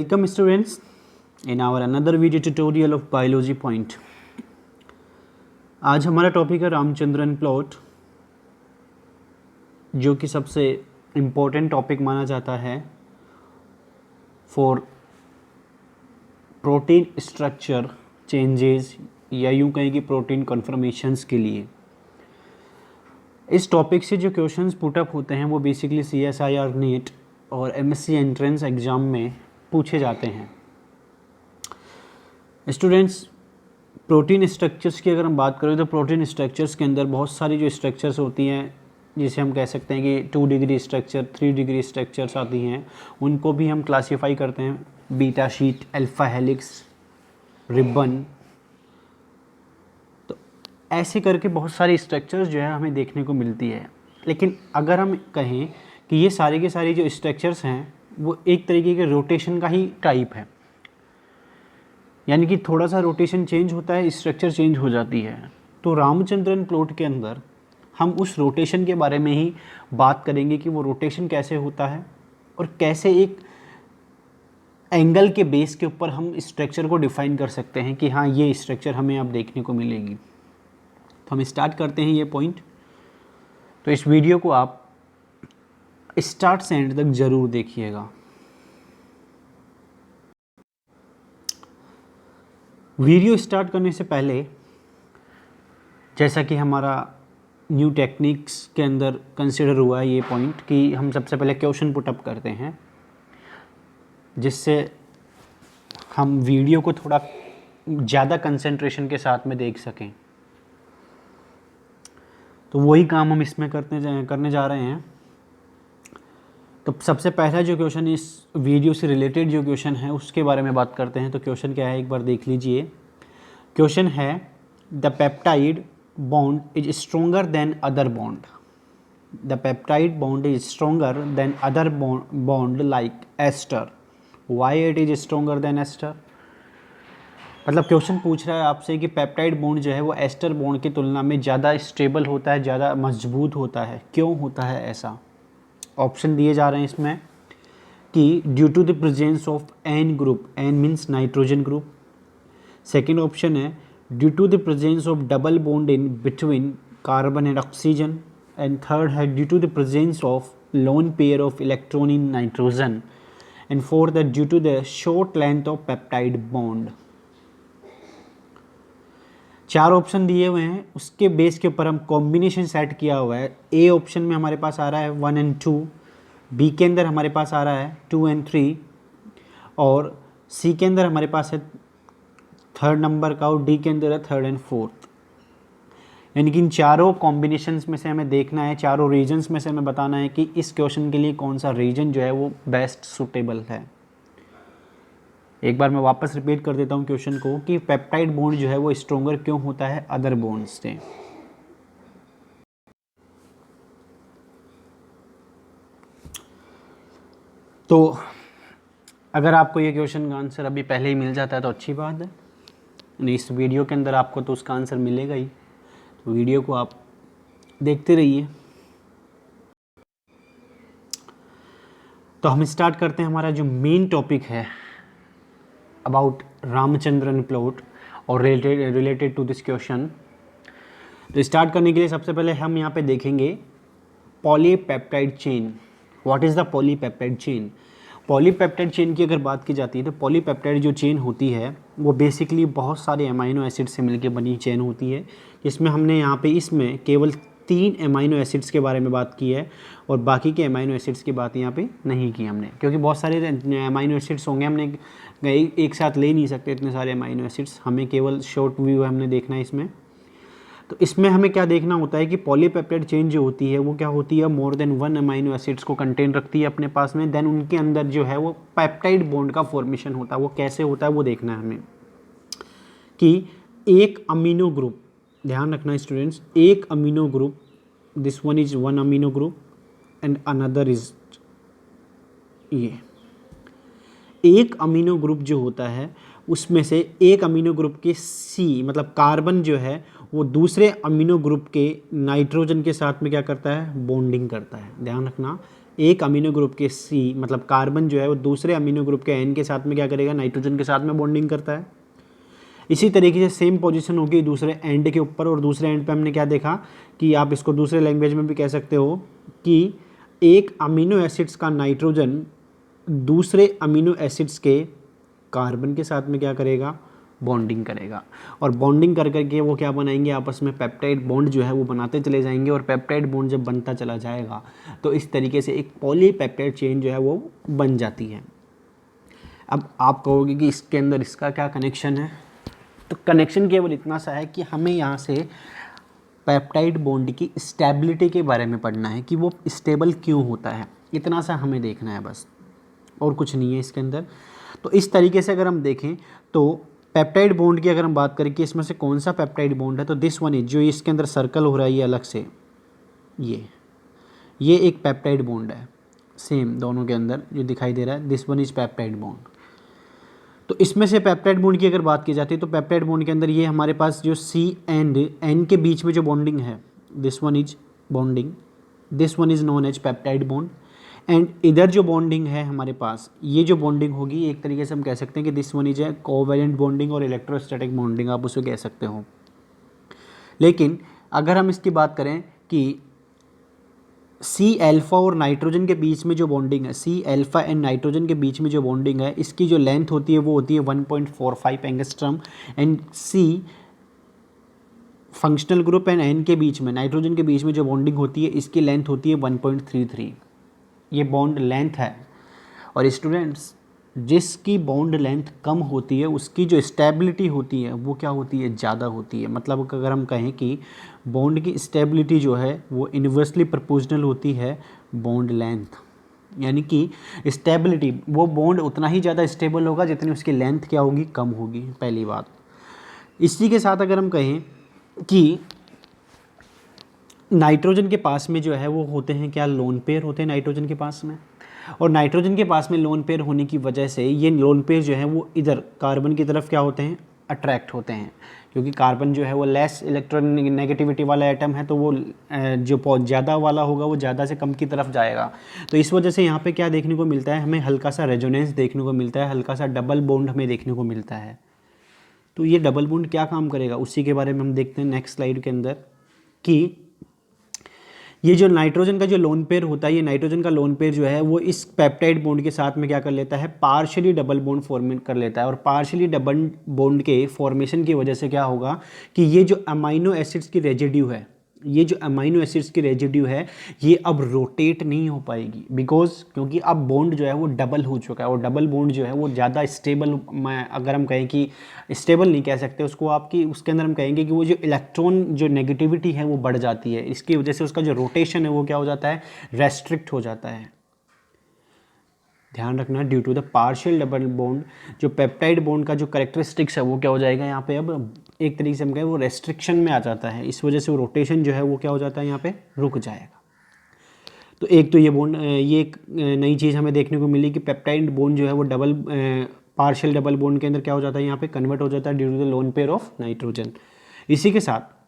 Welcome students in our another video tutorial of biology point। आज हमारा topic है Ramachandran plot, जो कि सबसे इम्पोर्टेंट टॉपिक माना जाता है फॉर प्रोटीन स्ट्रक्चर चेंजेस, या यूँ कहें कि प्रोटीन कन्फर्मेशंस के लिए। इस टॉपिक से जो क्वेश्चंस पुटअप होते हैं वो बेसिकली CSIR नीट और MSc एंट्रेंस एग्ज़ाम में पूछे जाते हैं। स्टूडेंट्स, प्रोटीन स्ट्रक्चर्स की अगर हम बात करें तो प्रोटीन स्ट्रक्चर्स के अंदर बहुत सारी जो स्ट्रक्चर्स होती हैं, जिसे हम कह सकते हैं कि 2 डिग्री स्ट्रक्चर, 3 डिग्री स्ट्रक्चर्स आती हैं, उनको भी हम क्लासीफाई करते हैं। Beta sheet, alpha helix, ribbon, तो ऐसे करके बहुत सारी स्ट्रक्चर्स जो है हमें देखने को मिलती है। लेकिन अगर हम कहें कि ये सारे के सारे जो स्ट्रक्चर्स हैं वो एक तरीके के रोटेशन का ही टाइप है, यानी कि थोड़ा सा रोटेशन चेंज होता है, स्ट्रक्चर चेंज हो जाती है। तो रामचंद्रन प्लॉट के अंदर हम उस रोटेशन के बारे में ही बात करेंगे कि वो रोटेशन कैसे होता है और कैसे एक एंगल के बेस के ऊपर हम स्ट्रक्चर को डिफाइन कर सकते हैं कि हाँ, ये स्ट्रक्चर हमें अब देखने को मिलेगी। तो हम स्टार्ट करते हैं ये पॉइंट। तो इस वीडियो को आप स्टार्ट से एंड तक ज़रूर देखिएगा। वीडियो स्टार्ट करने से पहले, जैसा कि हमारा न्यू टेक्निक्स के अंदर कंसिडर हुआ है ये पॉइंट कि हम सबसे पहले क्वेश्चन पुटअप करते हैं, जिससे हम वीडियो को थोड़ा ज़्यादा कंसंट्रेशन के साथ में देख सकें। तो वही काम हम इसमें करने जा रहे हैं। तो सबसे पहला जो क्वेश्चन इस वीडियो से रिलेटेड जो क्वेश्चन है उसके बारे में बात करते हैं। तो क्वेश्चन क्या है, एक बार देख लीजिए। क्वेश्चन है, the peptide bond is stronger than other bond. The peptide bond is stronger than other bond like ester. Why it is stronger than ester? मतलब क्वेश्चन पूछ रहा है आपसे कि पेप्टाइड बॉन्ड जो है वो एस्टर बॉन्ड की तुलना में ज़्यादा स्टेबल होता है, ज़्यादा मजबूत होता है। क्यों होता है ऐसा? ऑप्शन दिए जा रहे हैं इसमें कि due to the presence of N group, N means nitrogen group. Second option है due to the presence of double bond in between carbon and oxygen. And third है due to the presence of lone pair of electron in nitrogen. And fourth है due to the short length of peptide bond. 4 option दिए हुए हैं, उसके base के ऊपर हम combination set किया हुआ है। ए ऑप्शन में हमारे पास आ रहा है 1 and 2, बी के अंदर हमारे पास आ रहा है 2 and 3, और सी के अंदर हमारे पास है 3rd नंबर का, और डी के अंदर है 3rd and 4th। यानी कि इन चारों कॉम्बिनेशंस में से हमें देखना है, चारों रीजन्स में से हमें बताना है कि इस क्वेश्चन के लिए कौन सा रीजन जो है वो बेस्ट सुटेबल है। एक बार मैं वापस रिपीट कर देता हूँ क्वेश्चन को कि पेप्टाइड बॉन्ड जो है वो स्ट्रोंगर क्यों होता है अदर बॉन्ड से। तो अगर आपको ये क्वेश्चन का आंसर अभी पहले ही मिल जाता है तो अच्छी बात है, नहीं इस वीडियो के अंदर आपको तो उसका आंसर मिलेगा ही। तो वीडियो को आप देखते रहिए। तो हम स्टार्ट करते हैं हमारा जो मेन टॉपिक है अबाउट रामचंद्रन प्लॉट और रिलेटेड टू दिस क्वेश्चन। तो स्टार्ट करने के लिए सबसे पहले हम यहाँ पे देखेंगे polypeptide chain. What is the polypeptide chain? Polypeptide chain की अगर बात की जाती है तो पॉलीपेप्टाइड जो चेन होती है वो बेसिकली बहुत सारे अमाइनो एसिड से मिलकर बनी चेन होती है, जिसमें हमने यहाँ पे इसमें केवल 3 अमाइनो एसिड्स के बारे में बात की है और बाकी के अमाइनो एसिड्स की बात यहाँ पे नहीं की हमने, क्योंकि बहुत सारे अमाइनो एसिड्स होंगे, हमने एक साथ ले नहीं सकते इतने सारे अमाइनो एसिड्स, हमें केवल शॉर्ट व्यू हमने देखना है इसमें। तो इसमें हमें क्या देखना होता है कि पॉलीपेप्टाइड चेन जो होती है वो क्या होती है, मोर देन 1 अमाइनो एसिड्स को कंटेन रखती है अपने पास में। देन उनके अंदर जो है वो पेप्टाइड बॉन्ड का फॉर्मेशन होता है। वो कैसे होता है वो देखना है हमें कि एक अमीनो ग्रुप, ध्यान रखना स्टूडेंट्स, एक amino group, this one is 1 amino group and another is ये। एक अमीनो ग्रुप जो होता है उसमें से एक अमीनो ग्रुप के सी मतलब कार्बन जो है वो दूसरे अमीनो ग्रुप के नाइट्रोजन के साथ में क्या करता है, बॉन्डिंग करता है। ध्यान रखना, एक अमीनो ग्रुप के C मतलब कार्बन जो है वो दूसरे अमीनो ग्रुप के N के साथ में क्या करेगा, नाइट्रोजन के साथ में बॉन्डिंग करता है। इसी तरीके से सेम पोजीशन होगी दूसरे एंड के ऊपर, और दूसरे एंड पे हमने क्या देखा कि आप इसको दूसरे लैंग्वेज में भी कह सकते हो कि एक अमीनो एसिड्स का नाइट्रोजन दूसरे अमीनो एसिड्स के कार्बन के साथ में क्या करेगा, बॉन्डिंग करेगा, और बॉन्डिंग कर करके वो क्या बनाएंगे, आपस में पेप्टाइड बॉन्ड जो है वो बनाते चले जाएंगे, और पेप्टाइड बॉन्ड जब बनता चला जाएगा तो इस तरीके से एक पॉलीपेप्टाइड चेन जो है वो बन जाती है। अब आप कहोगे कि इसके अंदर इसका क्या कनेक्शन है, तो कनेक्शन केवल इतना सा है कि हमें यहाँ से पेप्टाइड बॉन्ड की स्टेबिलिटी के बारे में पढ़ना है कि वो स्टेबल क्यों होता है, इतना सा हमें देखना है बस, और कुछ नहीं है इसके अंदर। तो इस तरीके से अगर हम देखें तो पेप्टाइड बॉन्ड की अगर हम बात करें कि इसमें से कौन सा पेप्टाइड बॉन्ड है, तो दिस वन इज, जो इसके अंदर सर्कल हो रहा है ये अलग से, ये एक पेप्टाइड बॉन्ड है, सेम दोनों के अंदर जो दिखाई दे रहा है, this one is peptide bond. तो इसमें से पेप्टाइड बॉन्ड की अगर बात की जाती है तो पेप्टाइड बॉन्ड के अंदर ये हमारे पास जो C एंड N के बीच में जो बॉन्डिंग है, this one is bonding, this one is known as peptide bond, and इधर जो बॉन्डिंग है हमारे पास, ये जो बॉन्डिंग होगी एक तरीके से हम कह सकते हैं कि दिस वन इज है कोवैलेंट बॉन्डिंग और इलेक्ट्रोस्टैटिक बॉन्डिंग, आप उसे कह सकते हो। लेकिन अगर हम इसकी बात करें कि C अल्फ़ा और नाइट्रोजन के बीच में जो बॉन्डिंग है, C अल्फ़ा एंड नाइट्रोजन के बीच में जो बॉन्डिंग है, इसकी जो लेंथ होती है वो होती है 1.45 angstrom, and C functional group and N के बीच में, नाइट्रोजन के बीच में जो बॉन्डिंग होती है इसकी लेंथ होती है 1.33। ये बॉन्ड लेंथ है। और स्टूडेंट्स, जिसकी बॉन्ड लेंथ कम होती है उसकी जो स्टेबिलिटी होती है वो क्या होती है, ज़्यादा होती है। मतलब अगर हम कहें कि बॉन्ड की स्टेबिलिटी जो है वो इन्वर्सली प्रोपोर्शनल होती है बॉन्ड लेंथ, यानी कि स्टेबिलिटी, वो बॉन्ड उतना ही ज़्यादा स्टेबल होगा जितनी उसकी लेंथ क्या होगी, कम होगी, पहली बात। इसी के साथ अगर हम कहें कि नाइट्रोजन के पास में जो है वो होते हैं क्या, लोन पेयर होते हैं नाइट्रोजन के पास में, और नाइट्रोजन के पास में लोन पेयर होने की वजह से ये लोन पेयर जो है वो इधर कार्बन की तरफ क्या होते हैं, अट्रैक्ट होते हैं, क्योंकि कार्बन जो है वो लेस इलेक्ट्रॉन नेगेटिविटी वाला एटम है, तो वो जो ज़्यादा वाला होगा वो ज़्यादा से कम की तरफ जाएगा। तो इस वजह से यहाँ पे क्या देखने को मिलता है, हमें हल्का सा रेजोनेंस देखने को मिलता है, हल्का सा डबल बॉन्ड हमें देखने को मिलता है। तो ये डबल बॉन्ड क्या काम करेगा उसी के बारे में हम देखते हैं नेक्स्ट स्लाइड के अंदर, कि ये जो नाइट्रोजन का जो लोन पेयर होता है, ये नाइट्रोजन का लोन पेयर जो है वो इस पेप्टाइड बॉन्ड के साथ में क्या कर लेता है, पार्शियली डबल बॉन्ड फॉर्म कर लेता है। और पार्शियली डबल बॉन्ड के फॉर्मेशन की वजह से क्या होगा कि ये जो अमाइनो एसिड्स की रेजिड्यू है, ये जो अमाइनो एसिड्स की रेजिड्यू है ये अब रोटेट नहीं हो पाएगी, क्योंकि अब बॉन्ड जो है वो डबल हो चुका है, और डबल बॉन्ड जो है वो ज़्यादा स्टेबल, अगर हम कहें कि स्टेबल नहीं कह सकते उसको, आपकी उसके अंदर हम कहेंगे कि वो जो इलेक्ट्रॉन जो नेगेटिविटी है वो बढ़ जाती है, इसकी वजह से उसका जो रोटेशन है वो क्या हो जाता है, रेस्ट्रिक्ट हो जाता है। ध्यान रखना, due to the partial double bond, जो पेप्टाइड बॉन्ड का जो करेक्टरिस्टिक्स है वो क्या हो जाएगा यहाँ पे, अब एक तरीके से हम कहें वो रेस्ट्रिक्शन में आ जाता है, इस वजह से वो रोटेशन जो है वो क्या हो जाता है, यहाँ पे रुक जाएगा। तो एक तो ये बॉन्ड, ये एक नई चीज़ हमें देखने को मिली कि पेप्टाइड बॉन्ड जो है वो डबल पार्शियल डबल बॉन्ड के अंदर क्या हो जाता है, यहाँ पे कन्वर्ट हो जाता है due to the lone pair of nitrogen. इसी के साथ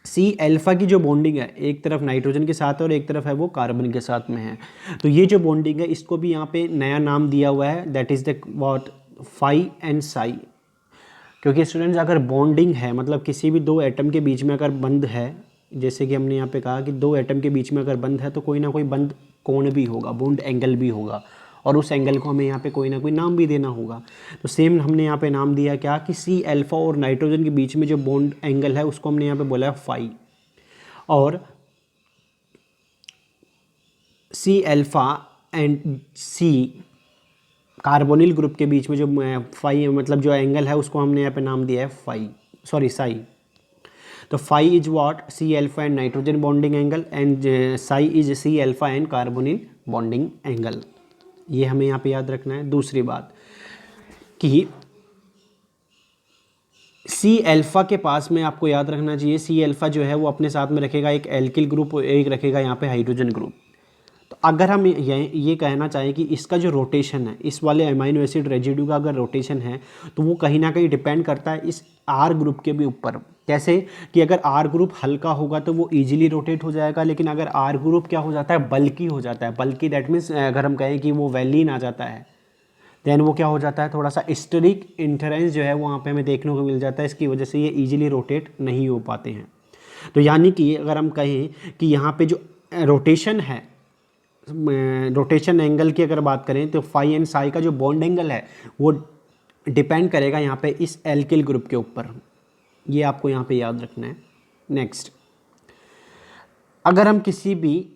C अल्फ़ा की जो बॉन्डिंग है एक तरफ नाइट्रोजन के साथ है और एक तरफ है वो कार्बन के साथ में है, तो ये जो बॉन्डिंग है इसको भी यहाँ पे नया नाम दिया हुआ है, that is the what, phi and psi. क्योंकि स्टूडेंट्स अगर बॉन्डिंग है, मतलब किसी भी दो एटम के बीच में अगर बंध है, जैसे कि हमने यहाँ पे कहा कि दो एटम के बीच में अगर बंध है तो कोई ना कोई बंध कोण भी होगा, बॉन्ड एंगल भी होगा, और उस एंगल को हमें यहाँ पे कोई ना कोई नाम भी देना होगा। तो सेम हमने यहाँ पे नाम दिया क्या कि C अल्फ़ा और नाइट्रोजन के बीच में जो बॉन्ड एंगल है उसको हमने यहाँ पे बोला है फाई, और C alpha and C carbonyl group के बीच में जो फाई मतलब जो एंगल है उसको हमने यहाँ पे नाम दिया है साई। तो phi is what, C alpha and nitrogen bonding angle, and psi is C alpha and carbonyl bonding angle. ये हमें यहाँ पे याद रखना है। दूसरी बात कि C अल्फ़ा के पास में आपको याद रखना चाहिए, C अल्फ़ा जो है वो अपने साथ में रखेगा एक एल्किल ग्रुप और एक रखेगा यहाँ पे हाइड्रोजन ग्रुप। तो अगर हम ये कहना चाहें कि इसका जो रोटेशन है, इस वाले अमाइनो एसिड रेजिड्यू का अगर रोटेशन है तो वो कहीं ना कहीं डिपेंड करता है इस R ग्रुप के भी ऊपर। कैसे कि अगर आर ग्रुप हल्का होगा तो वो इजीली रोटेट हो जाएगा, लेकिन अगर आर ग्रुप क्या हो जाता है, बल्की हो जाता है। बल्की दैट मीन्स अगर हम कहें कि वो वैलीन आ जाता है, देन वो क्या हो जाता है, थोड़ा सा स्टेरिक इंटरेंस जो है वो वहाँ पे हमें देखने को मिल जाता है। इसकी वजह से ये इजीली रोटेट नहीं हो पाते हैं। तो यानी कि अगर हम कहें कि यहाँ पे जो रोटेशन है, रोटेशन एंगल की अगर बात करें तो फाई एंड साई का जो बॉन्ड एंगल है वो डिपेंड करेगा यहाँ पे इस एल्किल ग्रुप के ऊपर। ये आपको यहाँ पे याद रखना है। नेक्स्ट, अगर हम किसी भी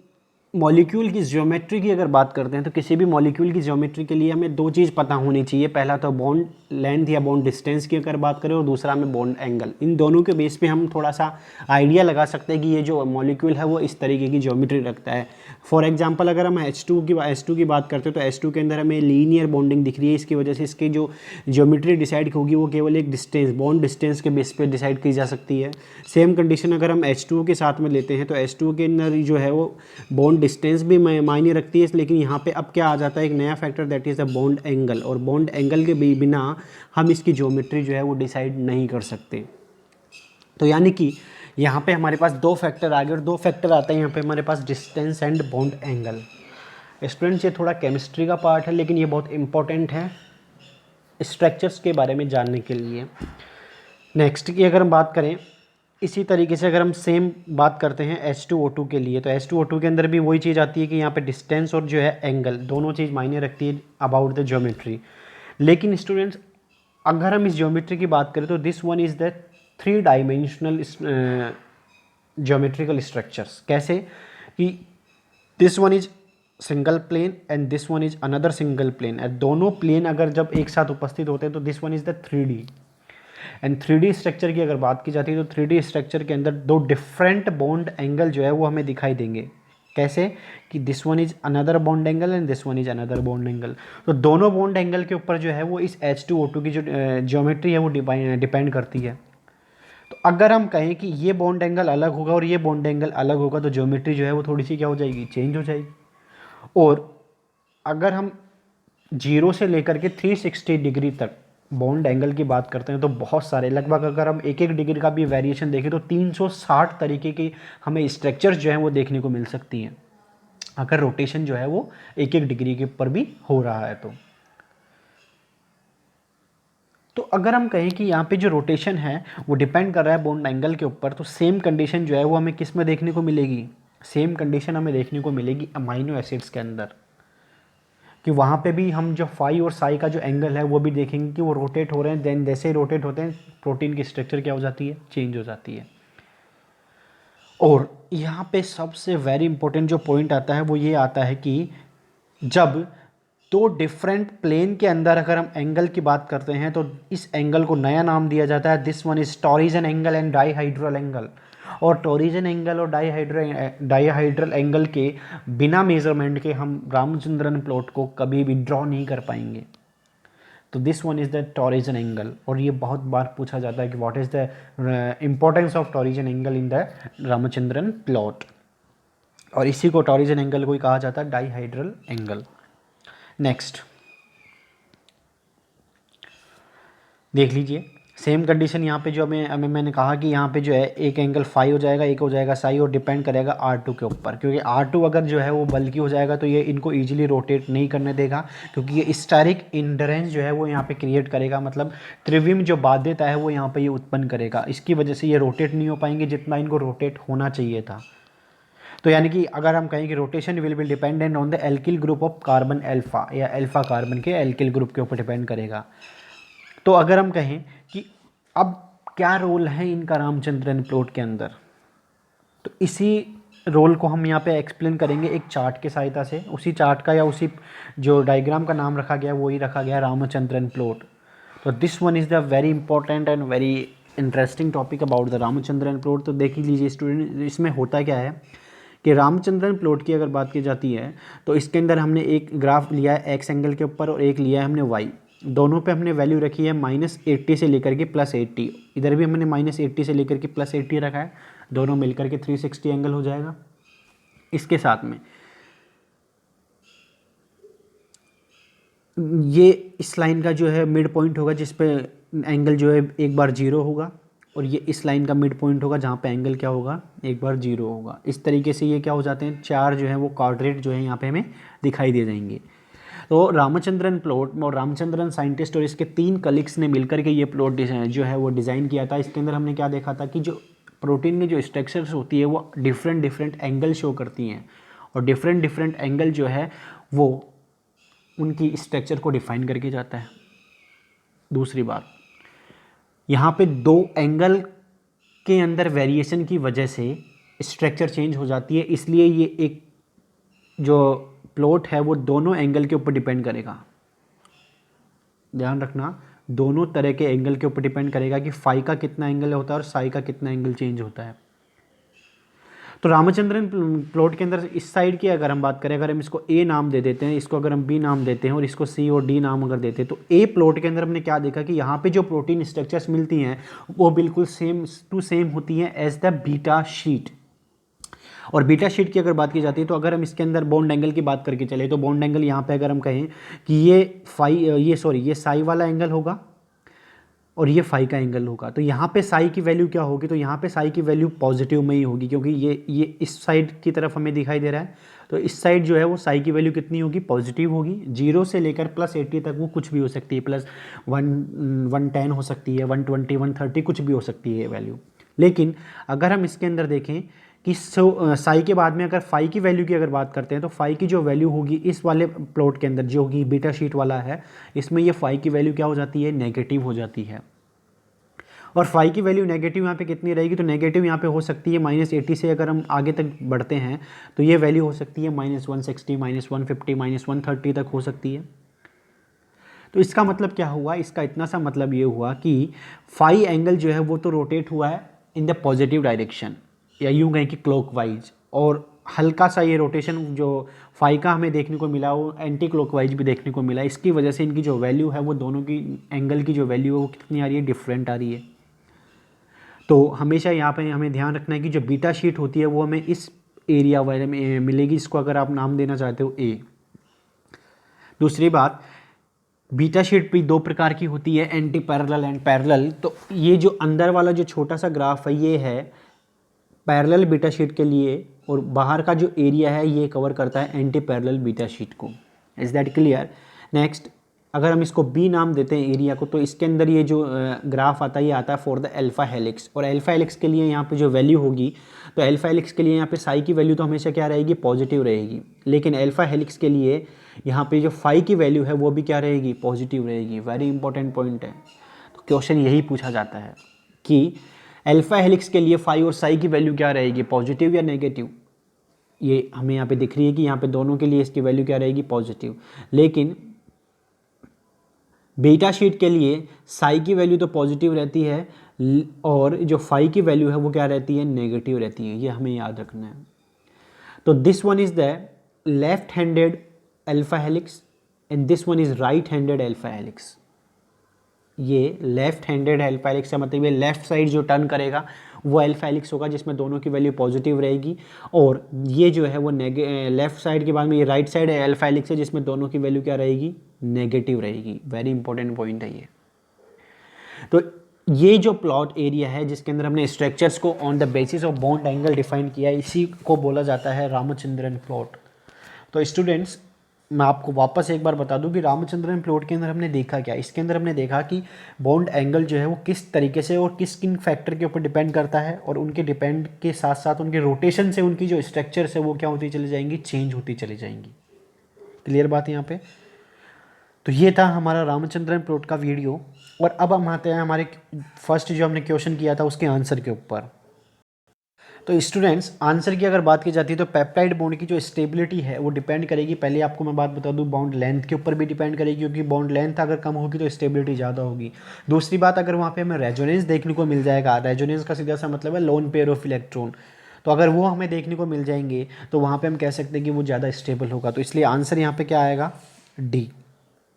मॉलिक्यूल की ज्योमेट्री की अगर बात करते हैं तो किसी भी मॉलिक्यूल की ज्योमेट्री के लिए हमें दो चीज़ पता होनी चाहिए। पहला तो बॉन्ड लेंथ या बॉन्ड डिस्टेंस की अगर बात करें, और दूसरा हमें बॉन्ड एंगल। इन दोनों के बेस पे हम थोड़ा सा आइडिया लगा सकते हैं कि ये जो मॉलिक्यूल है वो इस तरीके की ज्योमेट्री रखता है। फॉर एग्जांपल अगर हम H2 की बात करते हैं तो H2 के अंदर हमें लीनियर बॉन्डिंग दिख रही है। इसकी वजह से इसकी जो ज्योमेट्री डिसाइड होगी वो केवल एक डिस्टेंस, बॉन्ड डिस्टेंस के बेस पे डिसाइड की जा सकती है। सेम कंडीशन अगर हम H2 के साथ में लेते हैं तो H2 के अंदर जो है वो बॉन्ड डिस्टेंस भी मायने रखती है, लेकिन यहाँ पे अब क्या आ जाता है, एक नया factor, that is the bond angle. और बॉन्ड एंगल के बिना हम इसकी ज्योमेट्री जो है वो डिसाइड नहीं कर सकते। तो यानी कि यहाँ पे हमारे पास दो फैक्टर आ गए, और दो फैक्टर आते हैं यहाँ पे हमारे पास, distance and bond angle. Students, ये थोड़ा केमिस्ट्री का पार्ट है लेकिन ये बहुत इंपॉर्टेंट है स्ट्रक्चर्स के बारे में जानने के लिए। नेक्स्ट की अगर हम बात करें, इसी तरीके से अगर हम सेम बात करते हैं H2O2 के लिए, तो H2O2 के अंदर भी वही चीज़ आती है कि यहाँ पे डिस्टेंस और जो है एंगल, दोनों चीज़ मायने रखती है अबाउट द ज्योमेट्री। लेकिन स्टूडेंट्स, अगर हम इस ज्योमेट्री की बात करें तो this one is the 3 dimensional geometrical structures. कैसे कि this one is single plane and this one is another single plane, दोनों प्लेन अगर जब एक साथ उपस्थित होते हैं तो this one is the 3D। And 3D structure की अगर बात की जाती है तो 3D स्ट्रक्चर के अंदर दो डिफरेंट बॉन्ड एंगल जो है वो हमें दिखाई देंगे। कैसे कि this one is another bond angle and this one is another bond angle. तो दोनों बॉन्ड एंगल के ऊपर जो है वो इस H2O2 की जो ज्योमेट्री है वो डिपेंड करती है। तो अगर हम कहें कि ये बॉन्ड एंगल अलग होगा और ये बॉन्ड एंगल अलग होगा तो ज्योमेट्री जो है वो थोड़ी सी क्या हो जाएगी, चेंज हो जाएगी। और अगर हम 0 से लेकर के 360 डिग्री तक बॉन्ड एंगल की बात करते हैं तो बहुत सारे, लगभग अगर हम एक डिग्री का भी वेरिएशन देखें तो 360 तरीके की हमें स्ट्रक्चर्स जो हैं वो देखने को मिल सकती हैं, अगर रोटेशन जो है वो एक डिग्री के ऊपर भी हो रहा है। तो अगर हम कहें कि यहाँ पे जो रोटेशन है वो डिपेंड कर रहा है बॉन्ड एंगल के ऊपर, तो सेम कंडीशन जो है वो हमें किस में देखने को मिलेगी, सेम कंडीशन हमें देखने को मिलेगी अमाइनो एसिड्स के अंदर, कि वहाँ पे भी हम जो फाई और साई का जो एंगल है वो भी देखेंगे कि वो रोटेट हो रहे हैं। देन जैसे ही रोटेट होते हैं प्रोटीन की स्ट्रक्चर क्या हो जाती है, चेंज हो जाती है। और यहाँ पे सबसे वेरी इंपॉर्टेंट जो पॉइंट आता है वो ये आता है कि जब दो डिफरेंट प्लेन के अंदर अगर हम एंगल की बात करते हैं तो इस एंगल को नया नाम दिया जाता है, this one is torsion angle and dihedral angle. और टॉरिजन एंगल और डाईहाइड्रल एंगल के बिना मेजरमेंट के हम रामचंद्रन प्लॉट को कभी भी ड्रॉ नहीं कर पाएंगे। तो this one is the torsion angle. और ये बहुत बार पूछा जाता है कि what is the importance of torsion angle in the Ramachandran plot, और इसी को टॉरिजन एंगल को ही कहा जाता है डाईहाइड्रल एंगल। नेक्स्ट देख लीजिए, सेम कंडीशन यहाँ पे जो हमें मैंने कहा कि यहाँ पे जो है एक एंगल फाई हो जाएगा, एक हो जाएगा साई, और डिपेंड करेगा R2 के ऊपर, क्योंकि R2 अगर जो है वो बल्कि हो जाएगा तो ये इनको इजीली रोटेट नहीं करने देगा, क्योंकि ये स्टैटिक इंडरेंस जो है वो यहाँ पे क्रिएट करेगा, मतलब त्रिविम जो बाध्यता है वो यहाँ पे ये उत्पन्न करेगा। इसकी वजह से ये रोटेट नहीं हो पाएंगे जितना इनको रोटेट होना चाहिए था। तो यानी कि अगर हम कहें कि rotation will be dependent on the alkyl group of carbon alpha, या अल्फा कार्बन के एल्किल ग्रुप के ऊपर डिपेंड करेगा। तो अगर हम कहें कि अब क्या रोल है इनका रामचंद्रन प्लॉट के अंदर, तो इसी रोल को हम यहाँ पे एक्सप्लेन करेंगे एक चार्ट के सहायता से। उसी चार्ट का या उसी जो डायग्राम का नाम रखा गया वही रखा गया रामचंद्रन प्लॉट। तो this one is the very important and very interesting topic about the Ramachandran plot. तो देख लीजिए स्टूडेंट, इसमें होता क्या है कि रामचंद्रन प्लॉट की अगर बात की जाती है तो इसके अंदर हमने एक ग्राफ लिया है एक्स एंगल के ऊपर और एक लिया है हमने वाई। दोनों पे हमने वैल्यू रखी है -80 से लेकर के +80। इधर भी हमने -80 से लेकर के +80 रखा है, दोनों मिलकर के 360 एंगल हो जाएगा। इसके साथ में ये इस लाइन का जो है मिड पॉइंट होगा जिस पे एंगल जो है एक बार 0 होगा, और ये इस लाइन का मिड पॉइंट होगा जहाँ पे एंगल क्या होगा, एक बार 0 होगा। इस तरीके से ये क्या हो जाते हैं, 4 जो है वो क्वाड्रेट जो है यहाँ पे हमें दिखाई दे जाएंगे। तो रामचंद्रन प्लॉट और रामचंद्रन साइंटिस्ट और इसके 3 कलीग्स ने मिलकर के ये प्लॉट जो है वो डिज़ाइन किया था। इसके अंदर हमने क्या देखा था कि जो प्रोटीन की जो स्ट्रक्चर्स होती है वो डिफरेंट डिफरेंट एंगल शो करती हैं, और डिफरेंट डिफरेंट एंगल जो है वो उनकी स्ट्रक्चर को डिफाइन करके जाता है। दूसरी बात, यहाँ पे 2 एंगल के अंदर वेरिएशन की वजह से स्ट्रक्चर चेंज हो जाती है, इसलिए ये एक जो प्लॉट है वो दोनों एंगल के ऊपर डिपेंड करेगा। ध्यान रखना, दोनों तरह के एंगल के ऊपर डिपेंड करेगा कि फाई का कितना एंगल होता है और साई का कितना एंगल चेंज होता है। तो रामचंद्रन प्लॉट के अंदर इस साइड की अगर हम बात करें, अगर हम इसको ए नाम दे देते हैं, इसको अगर हम बी नाम देते हैं और इसको सी और डी नाम अगर देते हैं, तो ए प्लॉट के अंदर हमने क्या देखा कि यहाँ पे जो प्रोटीन स्ट्रक्चर्स मिलती हैं वो बिल्कुल सेम टू सेम होती हैं एज द बीटा शीट। और बीटा शीट की अगर बात की जाती है तो अगर हम इसके अंदर बॉन्ड एंगल की बात करके चले तो बॉन्ड एंगल यहाँ पे अगर हम कहें कि ये साई वाला एंगल होगा और ये फाई का एंगल होगा, तो यहाँ पे साई की वैल्यू क्या होगी, तो यहाँ पे साई की वैल्यू पॉजिटिव में ही होगी, क्योंकि ये इस साइड की तरफ हमें दिखाई दे रहा है। तो इस साइड जो है वो साई की वैल्यू कितनी होगी, पॉजिटिव होगी। 0 से लेकर +80 तक वो कुछ भी हो सकती है, +110 हो सकती है, 120, 130 कुछ भी हो सकती है ये वैल्यू। लेकिन अगर हम इसके अंदर देखें कि साई के बाद में अगर फाई की वैल्यू की अगर बात करते हैं, तो फाई की जो वैल्यू होगी इस वाले प्लॉट के अंदर जो कि बीटा शीट वाला है, इसमें ये फाई की वैल्यू क्या हो जाती है, नेगेटिव हो जाती है। और फाई की वैल्यू नेगेटिव यहाँ पे कितनी रहेगी, तो नेगेटिव यहाँ पे हो सकती है -80 से अगर हम आगे तक बढ़ते हैं तो ये वैल्यू हो सकती है -160, -150, -130 तक हो सकती है। तो इसका मतलब क्या हुआ, इसका इतना सा मतलब ये हुआ कि फाई एंगल जो है वो तो रोटेट हुआ है इन द पॉजिटिव डायरेक्शन, या यूँ कहें कि क्लॉकवाइज, और हल्का सा ये रोटेशन जो फाई का हमें देखने को मिला वो एंटी क्लॉकवाइज भी देखने को मिला। इसकी वजह से इनकी जो वैल्यू है वो दोनों की एंगल की जो वैल्यू है वो कितनी आ रही है, डिफरेंट आ रही है। तो हमेशा यहाँ पे हमें ध्यान रखना है कि जो बीटा शीट होती है वो हमें इस एरिया वाले में मिलेगी, इसको अगर आप नाम देना चाहते हो ए। दूसरी बात, बीटा शीट भी 2 प्रकार की होती है, एंटी पैरेलल एंड पैरेलल। तो ये जो अंदर वाला जो छोटा सा ग्राफ है ये है पैरेलल बीटा शीट के लिए, और बाहर का जो एरिया है ये कवर करता है एंटी पैरेलल बीटा शीट को। Is that clear? नेक्स्ट, अगर हम इसको बी नाम देते हैं एरिया को, तो इसके अंदर ये जो ग्राफ आता है ये आता है फॉर द अल्फा हेलिक्स, और अल्फा हेलिक्स के लिए यहाँ पे जो वैल्यू होगी, तो अल्फा हेलिक्स के लिए यहाँ पे साई की वैल्यू तो हमेशा क्या रहेगी, पॉजिटिव रहेगी। लेकिन अल्फा हेलिक्स के लिए यहाँ पे जो फाई की वैल्यू है वो भी क्या रहेगी, पॉजिटिव रहेगी। वेरी इंपॉर्टेंट पॉइंट है। तो क्वेश्चन यही पूछा जाता है कि अल्फा हेलिक्स के लिए फाई और साई की वैल्यू क्या रहेगी, पॉजिटिव या नेगेटिव। ये हमें यहाँ पे दिख रही है कि यहाँ पे दोनों के लिए इसकी वैल्यू क्या रहेगी, पॉजिटिव। लेकिन बीटा शीट के लिए साई की वैल्यू तो पॉजिटिव रहती है और जो फाई की वैल्यू है वो क्या रहती है, नेगेटिव रहती है। ये हमें याद रखना है। तो this one is the left handed alpha helix and this one is right handed alpha helix. ये लेफ्ट हैंडेड अल्फा हेलिक्स का मतलब ये लेफ्ट साइड जो टर्न करेगा वो अल्फा हेलिक्स होगा जिसमें दोनों की वैल्यू पॉजिटिव रहेगी, और ये जो है वो लेफ्ट साइड के बाद में ये राइट साइड है अल्फा हेलिक्स है जिसमें दोनों की वैल्यू क्या रहेगी, नेगेटिव रहेगी। वेरी इंपॉर्टेंट पॉइंट है ये। तो ये जो प्लॉट एरिया है जिसके अंदर हमने स्ट्रक्चर्स को on the basis of bond angle define किया है, इसी को बोला जाता है रामचंद्रन प्लॉट। तो स्टूडेंट्स, मैं आपको वापस एक बार बता दूं कि रामचंद्रन प्लॉट के अंदर हमने देखा क्या। इसके अंदर हमने देखा कि बॉन्ड एंगल जो है वो किस तरीके से और किन फैक्टर के ऊपर डिपेंड करता है, और उनके डिपेंड के साथ साथ उनके रोटेशन से उनकी जो स्ट्रक्चर्स है वो क्या होती चली जाएंगी, चेंज होती चली जाएंगी। क्लियर बात है यहाँ पे? तो ये था हमारा रामचंद्रन प्लॉट का वीडियो, और अब हम आते हैं हमारे फर्स्ट जो हमने क्वेश्चन किया था उसके आंसर के ऊपर। तो स्टूडेंट्स, आंसर की अगर बात की जाती है तो पेप्टाइड बॉन्ड की जो स्टेबिलिटी है वो डिपेंड करेगी, पहले आपको मैं बात बता दूं, बॉन्ड लेंथ के ऊपर भी डिपेंड करेगी, क्योंकि बॉन्ड लेंथ अगर कम होगी तो स्टेबिलिटी ज़्यादा होगी। दूसरी बात, अगर वहाँ पे हमें रेजोनेंस देखने को मिल जाएगा, रेजोनेंस का सीधा सा मतलब है लोन पेयर ऑफ इलेक्ट्रॉन, तो अगर वो हमें देखने को मिल जाएंगे तो वहाँ पर हम कह सकते हैं कि वो ज़्यादा स्टेबल होगा। तो इसलिए आंसर यहाँ पर क्या आएगा, डी।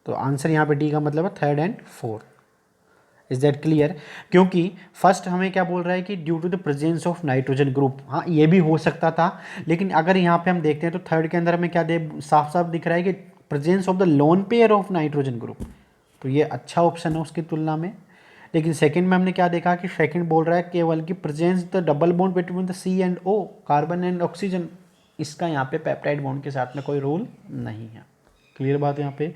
तो आंसर यहाँ पे डी का मतलब है 3rd and 4th। Is that clear? क्योंकि फर्स्ट हमें क्या बोल रहा है कि due to the presence of nitrogen group, हाँ ये भी हो सकता था, लेकिन अगर यहाँ पे हम देखते हैं तो थर्ड के अंदर हमें क्या साफ साफ दिख रहा है कि presence of the lone pair of nitrogen group, तो ये अच्छा ऑप्शन है उसकी तुलना में। लेकिन सेकंड में हमने क्या देखा कि सेकंड बोल रहा है केवल कि presence the double bond between the C and O, carbon and oxygen, इसका यहाँ पे पेप्टाइड बॉन्ड के साथ में कोई रोल नहीं है। क्लियर बात है यहाँ पे।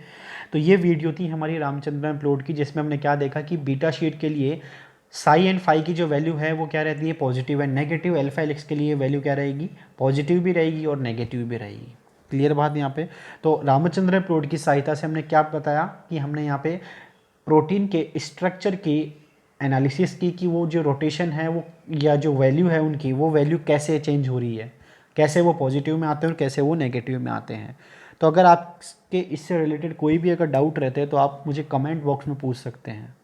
तो ये वीडियो थी हमारी रामचंद्रन प्लॉट की, जिसमें हमने क्या देखा कि बीटा शीट के लिए साई एंड फाई की जो वैल्यू है वो क्या रहती है, positive and negative. Alpha helix के लिए वैल्यू क्या रहेगी, पॉजिटिव भी रहेगी और नेगेटिव भी रहेगी। क्लियर बात यहाँ पे। तो रामचंद्रन प्लॉट की सहायता से हमने क्या बताया कि हमने यहाँ पे प्रोटीन के स्ट्रक्चर की एनालिसिस की कि वो जो रोटेशन है वो या जो वैल्यू है उनकी, वो वैल्यू कैसे चेंज हो रही है, कैसे वो पॉजिटिव में आते हैं और कैसे वो नेगेटिव में आते हैं। तो अगर आपके इससे रिलेटेड कोई भी अगर डाउट रहते हैं तो आप मुझे कमेंट बॉक्स में पूछ सकते हैं।